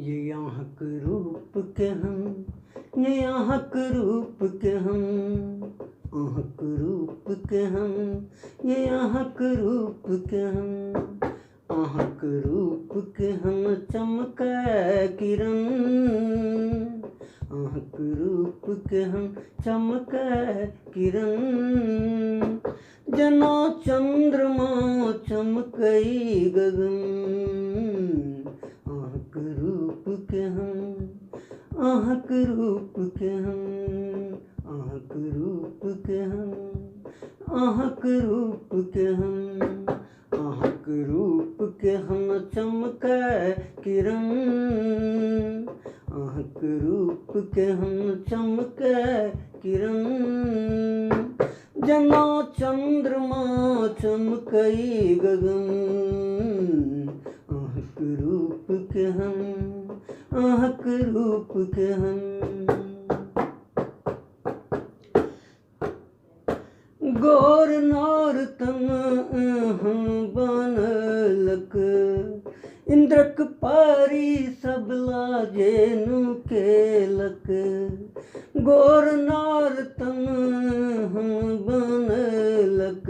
ये यहाँ के रूप के हम, ये यहाँ के रूप के हम, यहाँ के रूप के हम, ये यहाँ के रूप के हम, यहाँ के रूप के हम चमके किरण, यहाँ के रूप के हम चमके किरण, जना चंद्रमा चमकई गगन, आहक रूप के हम, आहक रूप के हम, आहक रूप के हम, आहक रूप के हम, आहक रूप के हम चमके किरण, आहक रूप के हम चमके किरण, जना चंद्रमा चमकई गगन, आहक रूप के हम, आहक रूप के हम। गोर नार तन हम बनलक, इंद्रक पारी सबला जेनु केलक, गोर नार तन हम बनलक,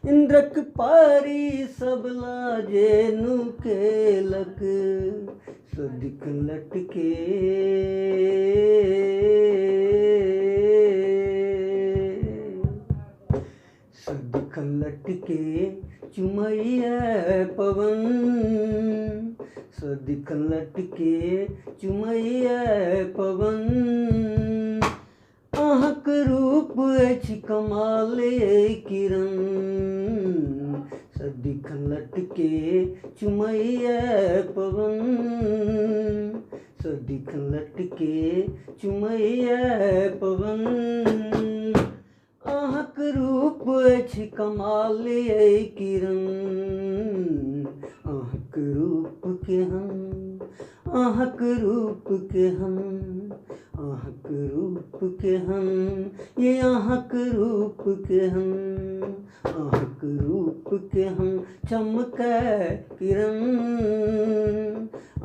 इंद्रक पारी सबला जेनु केलक, सदिक लटके सदिक लटके चुमैया पवन, सदिक लटके चुमैया पवन, आहक रूप अछि कमाले किरण, सदिक लटके चुमैया पवन, सदिक लटके चुमैया पवन, आहक रूप अछि कमाले किरण, आहक रूप के हम, आहक रूप के हम, आहक रूप के हम, ये आहक रूप के हम, आहक रूप के हम चमके किरण,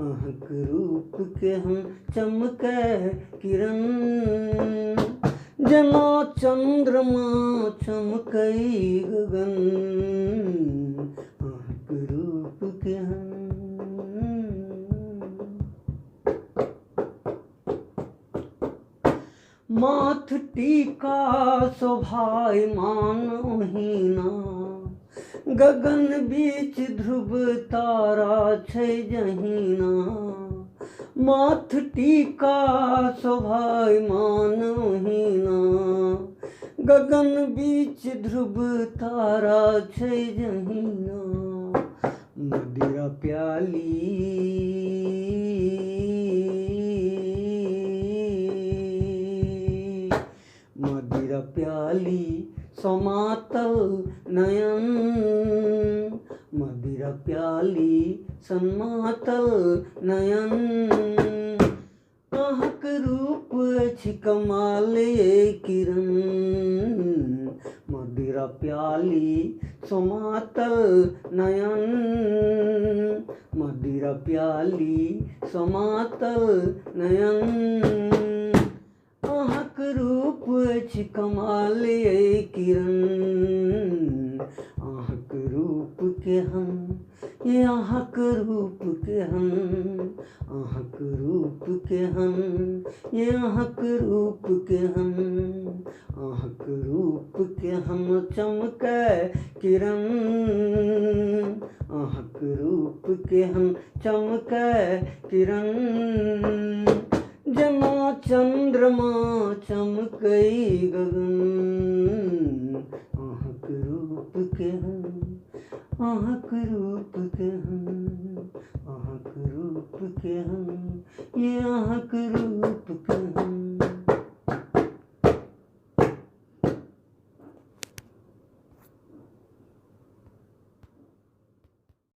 आहक रूप के हम चमके किरण, जना चंद्रमा चमकई गगन, आहक रूप के हम। माथ टीका शोभायमान हीना, गगन बीच ध्रुव तारा छै जहीना, माथ टीका शोभायमान हीना, गगन बीच ध्रुव तारा छै जहीना, मदिरा प्याली मदिरा प्याली समातल नयन, मदिरा प्याली समातल नयन, आहक रूप अछि कमाले किरण, मदिरा प्याली समातल नयन, मदिरा प्याली समातल नयन, आहक रूप अछि कमाले किरण, आहक रूप के हम, ये आहक रूप के हम, आहक रूप के हम, ये आहक रूप के हम, आहक रूप के हम चमके किरण, आहक रूप के हम चमके किरण, जना चंद्रमा चमकई गगन, आहक रूप के हम, आहक रूप के हम, आहक रूप के हम, ये आहक रूप के हम।